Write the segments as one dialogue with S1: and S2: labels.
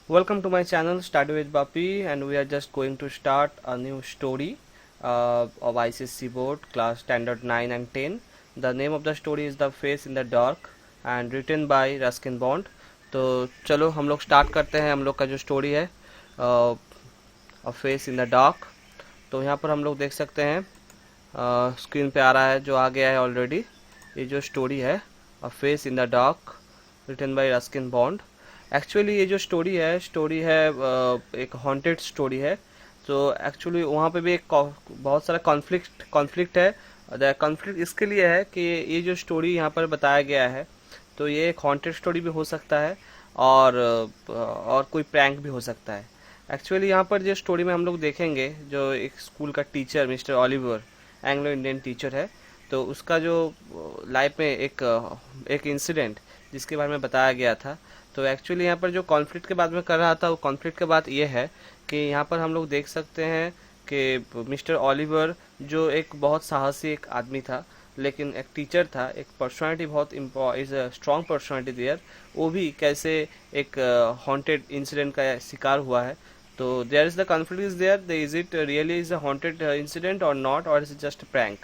S1: Welcome to my channel Study with Bapi, and we are just going to start a new story of ICSC board class standard 9 and 10. The name of the story is The Face in the Dark and written by Ruskin Bond. तो चलो हम लोग start करते हैं हम लोग का जो स्टोरी है a face in the dark. तो यहाँ पर हम लोग देख सकते हैं स्क्रीन पे आ रहा है जो आ गया है ऑलरेडी। ये जो स्टोरी है a face in the dark written by Ruskin Bond. Actually ये जो स्टोरी है एक हॉन्टेड स्टोरी है। तो एक्चुअली वहाँ पे भी एक बहुत सारा कॉन्फ्लिक्ट है। द कॉन्फ्लिक्ट इसके लिए है कि ये जो स्टोरी यहाँ पर बताया गया है तो ये एक हॉन्टेड स्टोरी भी हो सकता है और कोई प्रैंक भी हो सकता है। एक्चुअली यहाँ पर जो स्टोरी में हम लोग देखेंगे जो एक स्कूल का teacher mister Oliver Anglo Indian teacher है। तो उसका जो लाइफ में एक इंसिडेंट जिसके बारे में बताया गया था। तो एक्चुअली यहाँ पर जो कॉन्फ्लिक्ट के बाद में कर रहा था वो कॉन्फ्लिक्ट के बाद ये है कि यहाँ पर हम लोग देख सकते हैं कि मिस्टर ऑलिवर जो एक बहुत साहसी एक आदमी था, लेकिन एक टीचर था, एक पर्सनालिटी बहुत is a strong personality there, वो भी कैसे एक हॉन्टेड इंसिडेंट का शिकार हुआ है। तो there is the conflict is there, is it really is a haunted incident or not, और is just prank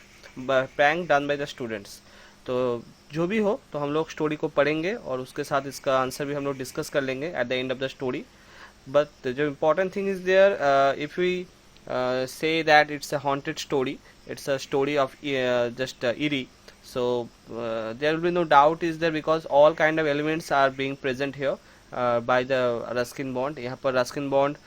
S1: done by the students. तो जो भी हो तो हम लोग स्टोरी को पढ़ेंगे और उसके साथ इसका आंसर भी हम लोग डिस्कस कर लेंगे at the end of the story. But जो important thing is there, if we say that it's a haunted story, it's a story of just eerie, so there will be no doubt is there because all kind of elements are being present here by the Ruskin Bond। यहाँ पर Ruskin Bond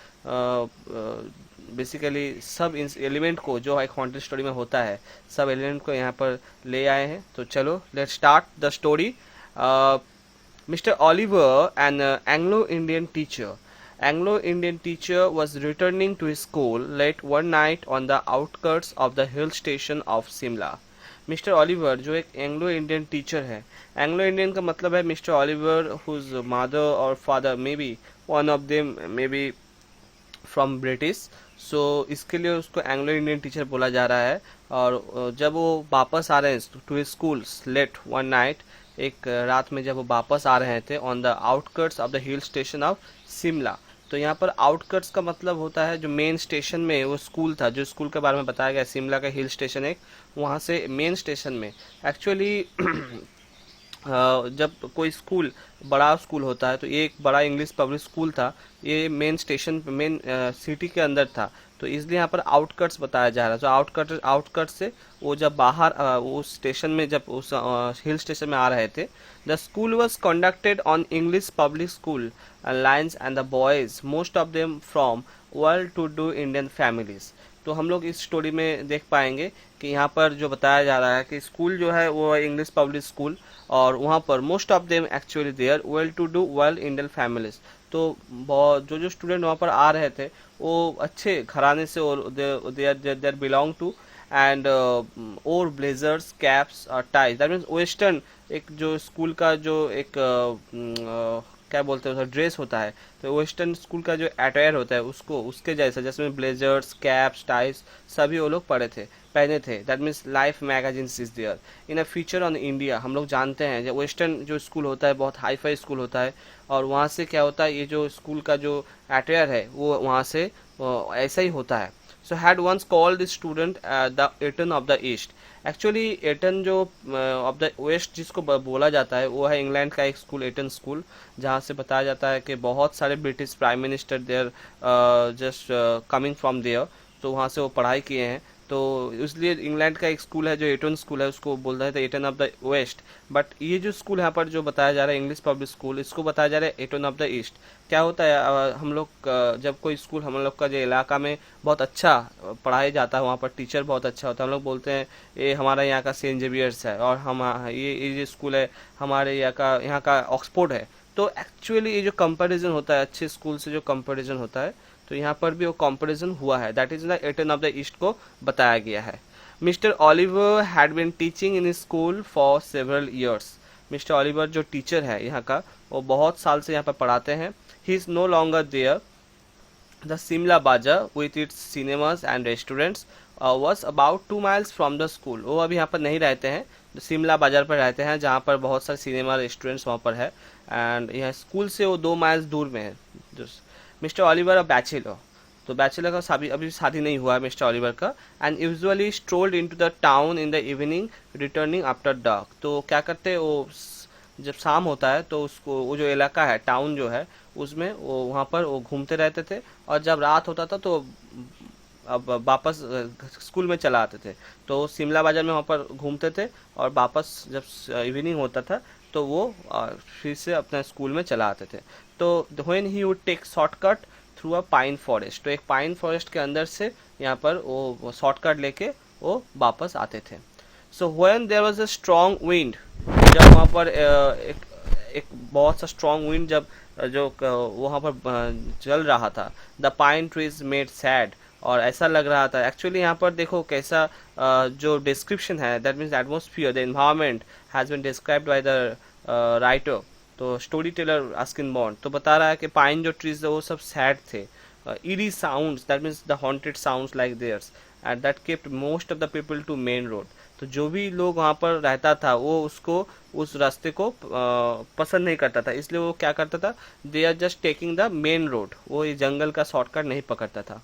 S1: basically सब element को जो एक haunted story में होता है सब एलिमेंट को यहाँ पर ले आए हैं। तो चलो let's start the story. Mr. Oliver, an Anglo-Indian teacher. Anglo-Indian teacher was returning to his school late one night on the outskirts of the hill station of Simla. Mister Oliver जो एक एंग्लो इंडियन टीचर है, Anglo Indian का मतलब है mister Oliver whose mother और father may be one of them may be from British. So इसके लिए उसको एंग्लो इंडियन टीचर बोला जा रहा है। और जब वो वापस आ रहे हैं to school late one night, एक रात में जब वो वापस आ रहे थे on the outskirts of the hill station of Shimla. तो यहाँ पर आउटकट्स का मतलब होता है जो मेन स्टेशन में वो स्कूल था, जो स्कूल के बारे में बताया गया शिमला का हिल स्टेशन एक, वहाँ से मेन स्टेशन में एक्चुअली जब कोई स्कूल बड़ा स्कूल होता है तो ये एक बड़ा इंग्लिश पब्लिक स्कूल था, ये मेन स्टेशन मेन सिटी के अंदर था। तो इसलिए यहाँ पर आउटकट्स बताया जा रहा है। तो आउटकट से वो जब बाहर उस स्टेशन में जब उस हिल स्टेशन में आ रहे थे, the school was conducted on English public school lines and the boys most of them from well to do Indian families. तो हम लोग इस स्टोरी में देख पाएंगे कि यहाँ पर जो बताया जा रहा है कि स्कूल जो है वो इंग्लिश पब्लिक स्कूल, और वहाँ पर most of them actually there well to do well Indian families. तो जो स्टूडेंट वहाँ पर आ रहे थे वो अच्छे घराने से और देयर बिलोंग टू एंड और ब्लेजर्स कैप्स और टाइज, दैट मीन्स वेस्टर्न एक जो स्कूल का जो एक क्या बोलते हैं ड्रेस होता है, तो वेस्टर्न स्कूल का जो अटायर होता है उसको उसके जैसा, जिसमें ब्लेजर्स कैप्स टाइज सभी वो लोग पहने थे। That means Life magazine is there in a feature on India. हम लोग जानते हैं जब वेस्टर्न जो स्कूल होता है बहुत हाई फाई स्कूल होता है, और वहाँ से क्या होता है ये जो स्कूल का जो अटायर है वो वहाँ से ऐसा ही होता है। So had once called this student the Eton of the East. Actually Eton जो ऑफ द वेस्ट जिसको बोला जाता है वो है इंग्लैंड का एक स्कूल एटन स्कूल, जहाँ से बताया जाता है कि बहुत सारे British prime minister there just coming from there, तो वहाँ से वो पढ़ाई किए हैं। तो इसलिए इंग्लैंड का एक स्कूल है जो एटन स्कूल है उसको बोल रहे थे Eton of the West. But ये जो स्कूल यहाँ पर जो बताया जा रहा है इंग्लिश पब्लिक स्कूल, इसको बताया जा रहा है एटन ऑफ द ईस्ट। क्या होता है हम लोग जब कोई स्कूल हम लोग का जो इलाका में बहुत अच्छा पढ़ाया जाता है, वहाँ पर टीचर बहुत अच्छा होता है, हम लोग बोलते हैं ये हमारा यहाँ का सेंट जेवियर्स है, और हम ये जो स्कूल है हमारे यहाँ का ऑक्सफोर्ड है। तो एक्चुअली ये जो कंपैरिजन होता है अच्छे स्कूल से जो कंपैरिजन होता है, तो यहाँ पर भी वो कंपैरिजन हुआ है, that is the Eton of the East को बताया गया है। Mister Oliver had been teaching in school for several years. Mr Oliver जो टीचर है यहाँ का वो बहुत साल से यहाँ पर पढ़ाते हैं। He is no longer there. The Shimla bazaar with its cinemas and restaurants was about 2 miles from the school. वो अभी यहाँ पर नहीं रहते हैं, शिमला बाज़ार पर रहते हैं, जहाँ पर बहुत सारे सिनेमा रेस्टोरेंट्स वहाँ पर है। एंड यह स्कूल से वो 2 माइल्स दूर में है। जो मिस्टर ओलिवर अ बैचलर, तो बैचलर का शादी, अभी शादी नहीं हुआ है मिस्टर ओलिवर का। And usually strolled into the town in the evening returning after dark. तो क्या करते हैं वो, जब शाम होता है तो उसको, वो जो इलाका है टाउन जो है उसमें, वो वहाँ पर वो घूमते रहते थे। और जब रात होता था तो अब वापस स्कूल में चला आते थे। तो शिमला बाजार में वहाँ पर घूमते थे, और वापस जब इवनिंग होता था तो वो फिर से अपने स्कूल में चला आते थे। तो when he would take shortcut through a pine forest, तो एक पाइन फॉरेस्ट के अंदर से यहाँ पर वो शॉर्टकट लेके वो वापस आते थे। So when there was a strong wind, जब वहाँ पर एक बहुत सा स्ट्रॉन्ग विंड जब वहाँ पर चल रहा था, the pine trees made sad, और ऐसा लग रहा था। एक्चुअली यहाँ पर देखो कैसा जो डिस्क्रिप्शन है, that means atmosphere, the environment has been described by the writer. तो स्टोरी टेलर अस्किन बॉन्ड तो बता रहा है कि पाइन जो ट्रीज है वो सब सैड थे। Eerie sounds, that means the haunted sounds like there's, and that kept most of the people to main road. तो जो भी लोग वहाँ पर रहता था वो उसको, उस रास्ते को पसंद नहीं करता था, इसलिए वो क्या करता था, they are just taking the main road, वो ये जंगल का शॉर्टकट नहीं पकड़ता था।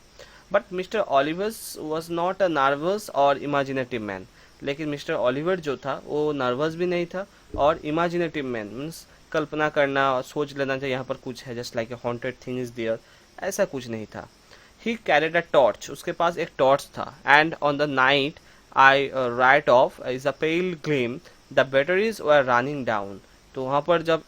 S1: But Mr Oliver's was not a nervous or imaginative man. लेकिन मिस्टर ऑलिवर जो था वो नर्वस भी नहीं था, और इमेजिनेटिव मैन मीन्स कल्पना करना और सोच लेना चाहिए यहाँ पर कुछ है, just like a haunted thing is there, ऐसा कुछ नहीं था। ही कैरिड अ टॉर्च, उसके पास एक टॉर्च था। And on the night I write of is a pale gleam, the batteries were running down. तो वहाँ पर जब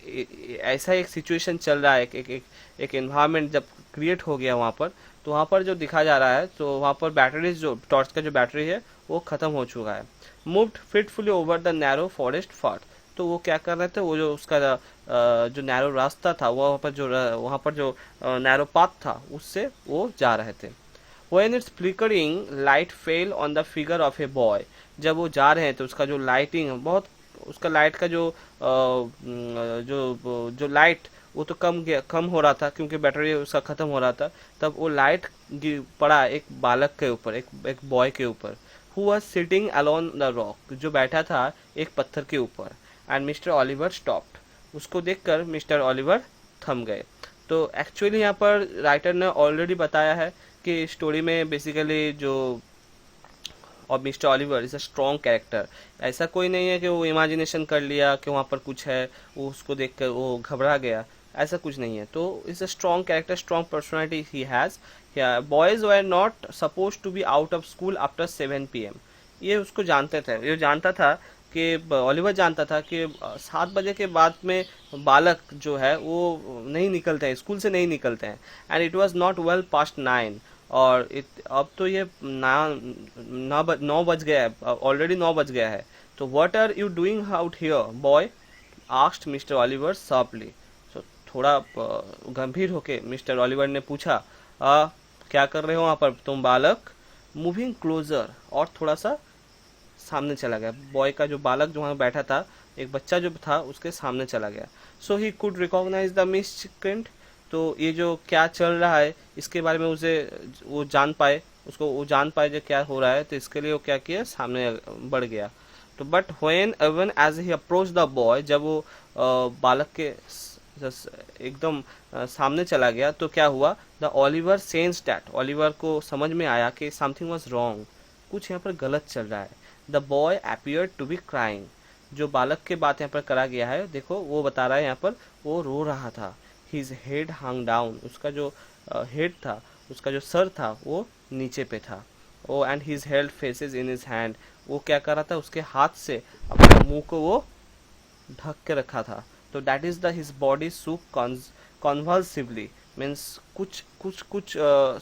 S1: ऐसा एक सिचुएशन चल रहा है, एक एनवायरनमेंट जब क्रिएट हो गया वहाँ पर, तो वहाँ पर जो दिखा जा रहा है, तो वहाँ पर बैटरीज, जो टॉर्च का जो बैटरी है वो ख़त्म हो चुका है। Moved fitfully over the narrow forest path, तो वो क्या कर रहे थे, वो जो उसका जो नैरो रास्ता था, वहाँ पर जो नैरो पाथ था उससे वो जा रहे थे। When its flickering light fell on the figure of a boy, जब वो जा रहे हैं तो उसका जो लाइटिंग बहुत, उसका लाइट का जो लाइट वो तो कम हो रहा था क्योंकि बैटरी उसका ख़त्म हो रहा था। तब वो लाइट पड़ा एक बालक के ऊपर, एक बॉय के ऊपर, who was sitting alone the rock, जो बैठा था एक पत्थर के ऊपर। एंड मिस्टर ऑलिवर स्टॉप्ड, उसको देखकर मिस्टर ऑलिवर थम गए। तो एक्चुअली यहाँ पर राइटर ने ऑलरेडी बताया है कि स्टोरी में बेसिकली जो, और mister Oliver is a strong character. ऐसा कोई नहीं है कि वो इमेजिनेशन कर लिया कि वहाँ पर कुछ है, वो उसको देख कर वो घबरा गया, ऐसा कुछ नहीं है। तो is a strong character, strong personality he has. Boys were not suppose to be out of school after 7 PM, ये उसको जानते थे, ये जानता था कि ऑलिवर जानता था कि 7 बजे के बाद में बालक जो है वो नहीं निकलते हैं, स्कूल से नहीं निकलते हैं। And it was not well past 9, और अब तो ये 9 बज गया है, ऑलरेडी 9 बज गया है। तो what are you doing out here boy, asked Mr Oliver sharply. तो थोड़ा गंभीर होके मिस्टर ऑलिवर ने पूछा, क्या कर रहे हो वहाँ पर तुम बालक। मूविंग क्लोजर, और थोड़ा सा सामने चला गया, बॉय का जो बालक जो वहाँ बैठा था, एक बच्चा जो था उसके सामने चला गया। सो ही कुड रिकॉग्नाइज द मिसक्रेंट, तो ये जो क्या चल रहा है इसके बारे में उसे वो जान पाए, उसको वो जान पाए जो क्या हो रहा है, तो इसके लिए वो क्या किया, सामने बढ़ गया। तो but when even as he approach the boy, जब वो बालक के एकदम सामने चला गया, तो क्या हुआ, the Oliver sense that, Oliver को समझ में आया कि समथिंग वॉज रॉन्ग, कुछ यहाँ पर गलत चल रहा है। The boy appeared to be crying, जो बालक के बात यहाँ पर करा गया है, देखो वो बता रहा है यहाँ पर वो रो रहा था। हिज हेड हंग डाउन, उसका जो हेड था, उसका जो सर था वो नीचे पे था। Oh and his held faces in his hand, वो क्या कर रहा था, उसके हाथ से अपने मुंह को वो ढक के रखा था। तो that is the his body shook convulsively, means कुछ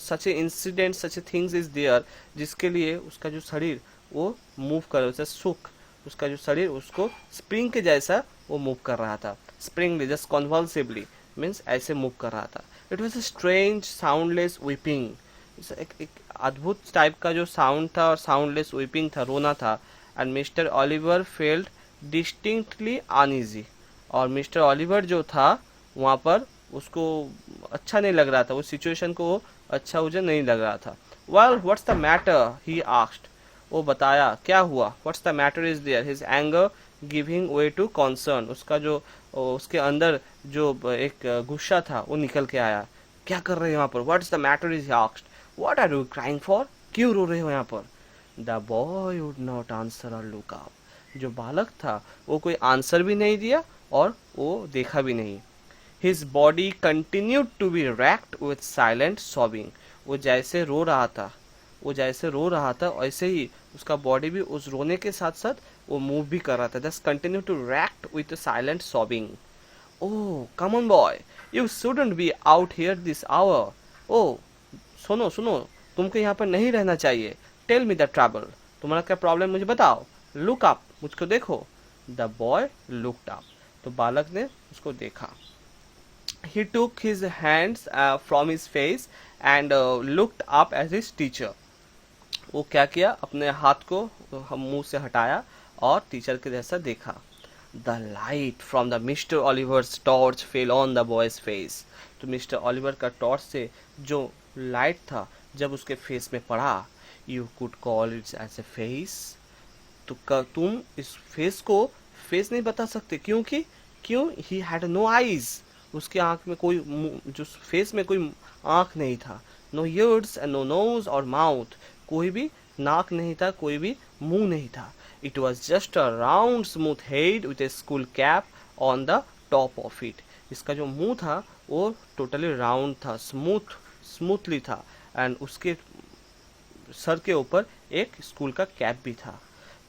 S1: such a incident, such a things is there, जिसके लिए उसका जो शरीर वो मूव कर रहा था, सुख, उसका जो शरीर उसको स्प्रिंग के जैसा वो मूव कर रहा था। स्प्रिंगली, जस्ट कॉन्वल्सिवली मीन्स ऐसे मूव कर रहा था। It was a strange soundless weeping, एक अद्भुत टाइप का जो साउंड था और साउंडलेस वीपिंग था, रोना था। And mister Oliver failed distinctly uneasy, और मिस्टर ऑलिवर जो था वहाँ पर उसको अच्छा नहीं लग रहा था, उस सिचुएशन को अच्छा उसे नहीं लग रहा था। Well what's the matter, he asked, वो बताया क्या हुआ, what's the matter is there, his anger giving way to concern, उसका जो उसके अंदर जो एक गुस्सा था वो निकल के आया। क्या कर रहे हो यहाँ पर, what's the matter is asked, what are you crying for, क्यों रो रहे हो यहाँ पर। The boy would not answer or look up, जो बालक था वो कोई आंसर भी नहीं दिया और वो देखा भी नहीं। His body continued to be racked with silent sobbing, वो जैसे रो रहा था, वो जैसे रो रहा था वैसे ही उसका बॉडी भी उस रोने के साथ साथ वो मूव भी कर रहा था, just continue to react with silent sobbing. Oh come on boy, you shouldn't be out here this hour, oh सुनो सुनो, तुमको यहाँ पर नहीं रहना चाहिए। टेल मी द ट्रबल, तुम्हारा क्या प्रॉब्लम मुझे बताओ। लुक अप, मुझको देखो। द बॉय लुक्ड अप, तो बालक ने उसको देखा। He took his hands from his face and looked up at his teacher. वो क्या किया, अपने हाथ को हम मुंह से हटाया और टीचर के जैसा देखा। The light from the mister Oliver's torch fell on the boy's face, तो मिस्टर ऑलिवर का टॉर्च से जो लाइट था जब उसके फेस में पड़ा, you could call its as a face, तो तुम इस फेस को फेस नहीं बता सकते, क्योंकि क्यों, ही हैड नो आईज, उसके आंख में कोई जो फेस में कोई आंख नहीं था। No ears and no nose और माउथ, कोई भी नाक नहीं था, कोई भी मुंह नहीं था। It was just a round smooth head with A school cap on the top of it, इसका जो मुंह था वो टोटली राउंड था, स्मूथली था, एंड उसके सर के ऊपर एक स्कूल का कैप भी था।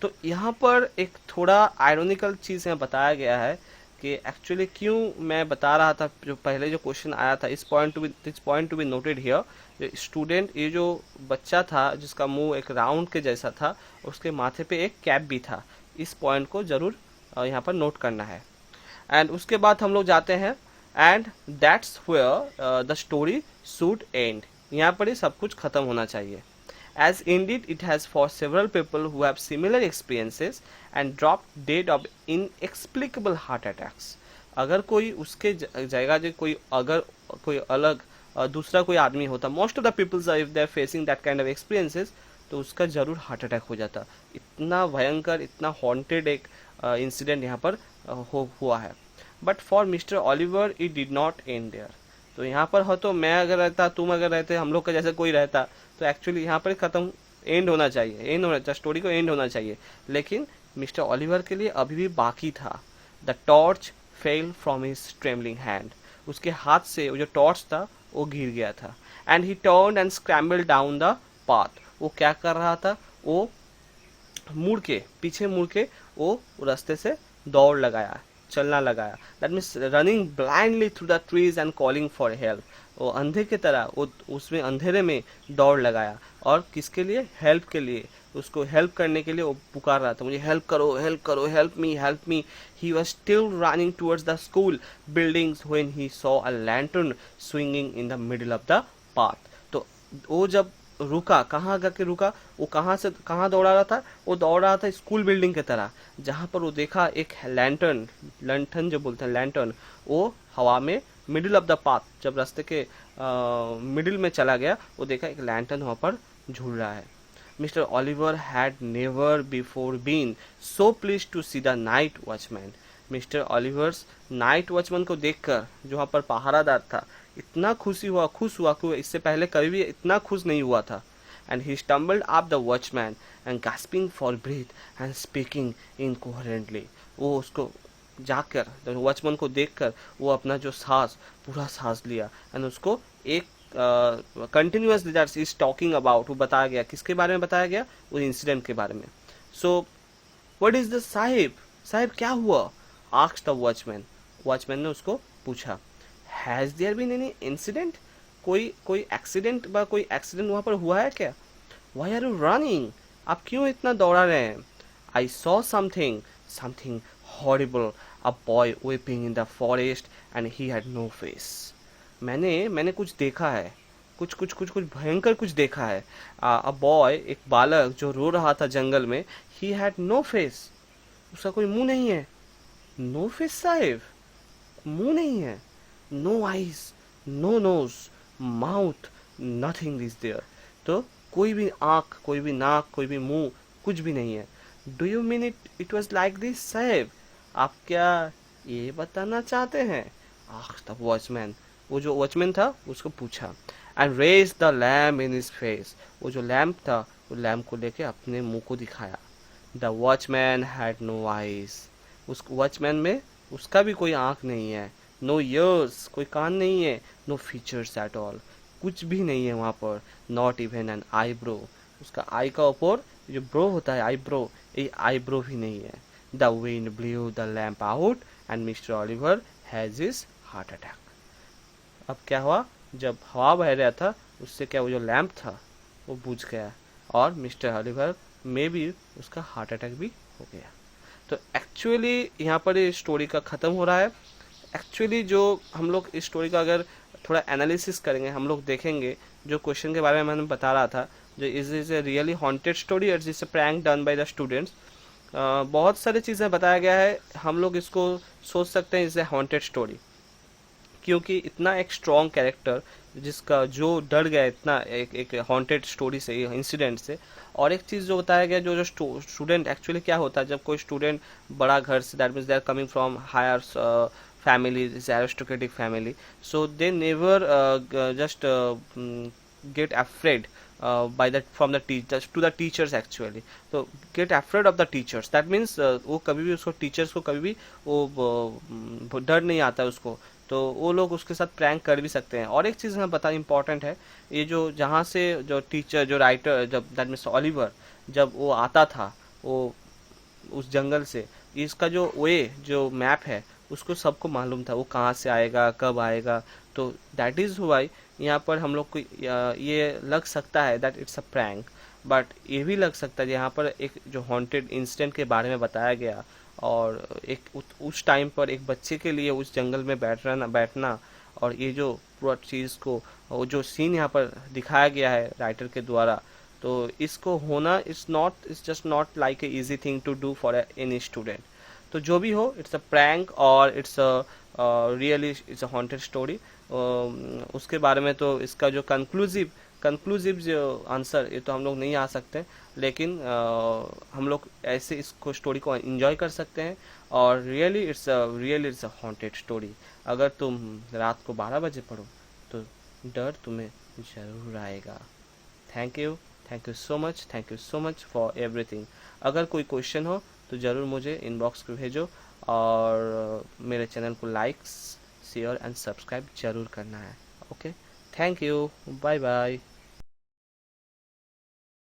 S1: तो यहाँ पर एक थोड़ा आयरोनिकल चीज़ यहाँ बताया गया है कि एक्चुअली क्यों मैं बता रहा था, जो पहले जो क्वेश्चन आया था, इस point to be noted here, student, ये जो बच्चा था जिसका मुंह एक राउंड के जैसा था, उसके माथे पे एक कैप भी था, इस पॉइंट को जरूर यहाँ पर नोट करना है। एंड उसके बाद हम लोग जाते हैं, and that's where the story should end, यहाँ पर ही सब कुछ खत्म होना चाहिए। As indeed it has for several people who have similar experiences and dropped dead of inexplicable heart attacks. अगर कोई उसके जगह जो कोई अगर कोई अलग दूसरा कोई आदमी होता, most of the peoples if they are facing that kind of experiences, तो उसका जरूर हार्ट अटैक हो जाता। इतना भयंकर, इतना हॉन्टेड एक इंसिडेंट यहाँ पर हुआ है। But for mister Oliver it did not end there, तो यहाँ पर हो तो मैं अगर रहता, तुम अगर रहते, हम लोग का जैसे कोई रहता, तो एक्चुअली यहाँ पर खत्म, एंड होना चाहिए, एंड होना चाहिए, स्टोरी को एंड होना चाहिए। लेकिन मिस्टर ऑलिवर के लिए अभी भी बाकी था। The torch fell from his trembling hand, उसके हाथ से वो जो टॉर्च था वो गिर गया था। And he turn and scramble down the path, वो क्या कर रहा था, वो मुड़ के, पीछे मुड़ के वो रास्ते से दौड़ लगाया, चलना लगाया। That means running blindly through the trees and calling for help, वो अंधे की तरह वो उसमें अंधेरे में दौड़ लगाया, और किसके लिए, हेल्प के लिए, उसको हेल्प करने के लिए वो पुकार रहा था, मुझे हेल्प करो, हेल्प करो, help me, help me. He was still running towards the school buildings when he saw a lantern swinging in the middle of the path, तो वो जब रुका, कहाँ जाके रुका, वो कहाँ से कहाँ दौड़ा रहा था, वो दौड़ रहा था स्कूल बिल्डिंग की तरह, जहाँ पर वो देखा एक लैंटर्न, लंठन जो बोलते हैं लैंटर्न, वो हवा में मिडिल ऑफ द पाथ, जब रास्ते के मिडिल में चला गया, वो देखा एक लैंटर्न वहाँ पर झूल रहा है। Mister Oliver had never before been so pleased to see the night watchman, mister Oliver's night watchman को देखकर, जो वहाँ पर पहरादार था, इतना खुश हुआ कि इससे पहले कभी भी इतना खुश नहीं हुआ था। And he stumbled up the watchman and gasping for breath and speaking incoherently, वो उसको जाकर वॉचमैन को देखकर वो अपना जो सांस, पूरा सांस लिया, एंड उसको एक continuously that is talking about, वो बताया गया, किसके बारे में बताया गया, उस इंसिडेंट के बारे में। So what is the sahib, साहिब क्या हुआ, आस्क्ड द वॉचमैन, वॉचमैन ने उसको पूछा। Has there been any incident, कोई एक्सीडेंट वहाँ पर हुआ है क्या। वाई आर यू रनिंग, आप क्यों इतना दौड़ा रहे हैं। I saw something horrible, a boy weeping in the forest and he had no face, मैंने कुछ देखा है, कुछ भयंकर कुछ देखा है। अ बॉय, एक बालक जो रो रहा था जंगल में, ही हैड नो फेस, उसका कोई मुंह नहीं है। नो फेस साहिब, मुंह नहीं है, no eyes, no nose, mouth, nothing is there, तो कोई भी आँख, कोई भी नाक, कोई भी मुंह कुछ भी नहीं है। Do you mean it was like this sahib, आप क्या ये बताना चाहते हैं? आख द वॉचमैन, वो जो वॉचमैन था उसको पूछा। And raise the lamp in his face, वो जो लैम्प था वो लैम्प को लेके अपने मुंह को दिखाया। The watchman had no eyes, उस वॉचमैन में उसका भी कोई आंख नहीं है। नो ईयर्स, कोई कान नहीं है। नो फीचर्स एट ऑल, कुछ भी नहीं है वहाँ पर। नॉट इवन एन आईब्रो, उसका आई का ऊपर जो ब्रो होता है आईब्रो, ये आईब्रो भी नहीं है। The wind blue the lamp out and mister Oliver has his heart attack. अब क्या हुआ, जब हवा बह रहा था उससे क्या वो जो लैम्प था वो बुझ गया और मिस्टर ओलिवर में भी उसका हार्ट अटैक भी हो गया। तो एक्चुअली यहाँ पर ये स्टोरी का ख़त्म हो रहा है। एक्चुअली जो हम लोग इस स्टोरी का अगर थोड़ा एनालिसिस करेंगे, हम लोग देखेंगे जो क्वेश्चन के बारे में मैंने बता रहा था, जो is a really haunted story और जिस prank done by the students, बहुत सारी चीज़ें बताया गया है। हम लोग इसको सोच सकते हैं इज ए हॉन्टेड स्टोरी, क्योंकि इतना एक स्ट्रॉन्ग कैरेक्टर जिसका जो डर गया इतना एक हॉन्टेड स्टोरी से, इंसिडेंट से। और एक चीज़ जो बताया गया, जो जो स्टूडेंट एक्चुअली क्या होता है जब कोई स्टूडेंट बड़ा घर से, that means they are coming from higher family, this aristocratic family, so they never just get afraid by that from the teachers to the teachers actually, so get afraid of the teachers, that means वो कभी भी उसको teachers को कभी भी वो डर नहीं आता है उसको, तो वो लोग उसके साथ प्रैंक कर भी सकते हैं। और एक चीज़ हमें पता इम्पॉर्टेंट है, ये जो जहाँ से जो टीचर जो राइटर जब दैट मीन्स ओलिवर जब वो आता था वो उस जंगल से, इसका जो वे जो मैप है उसको सबको मालूम था वो कहाँ से आएगा कब आएगा। तो दैट इज़ वाई यहाँ पर हम लोग को ये लग सकता है that it's a prank, but ये भी लग सकता है यहाँ पर एक जो हॉन्टेड इंसिडेंट के बारे में बताया गया, और एक उस टाइम पर एक बच्चे के लिए उस जंगल में बैठना और ये जो पूरा चीज़ को वो जो सीन यहाँ पर दिखाया गया है राइटर के द्वारा, तो इसको होना it's just not like a easy thing to do for any student. तो जो भी हो, इट्स अ प्रैंक और it's a really it's a haunted story. उसके बारे में तो इसका जो कंक्लूसिव जो आंसर ये तो हम लोग नहीं आ सकते, लेकिन हम लोग ऐसे इसको स्टोरी को एंजॉय कर सकते हैं। और really it's a haunted story. अगर तुम रात को 12 बजे पढ़ो तो डर तुम्हें ज़रूर आएगा। Thank you, thank you so much for everything. अगर कोई क्वेश्चन हो तो ज़रूर मुझे इनबॉक्स पे भेजो, और मेरे चैनल को लाइक शेयर एंड सब्सक्राइब ज़रूर करना है। Okay, thank you, bye bye.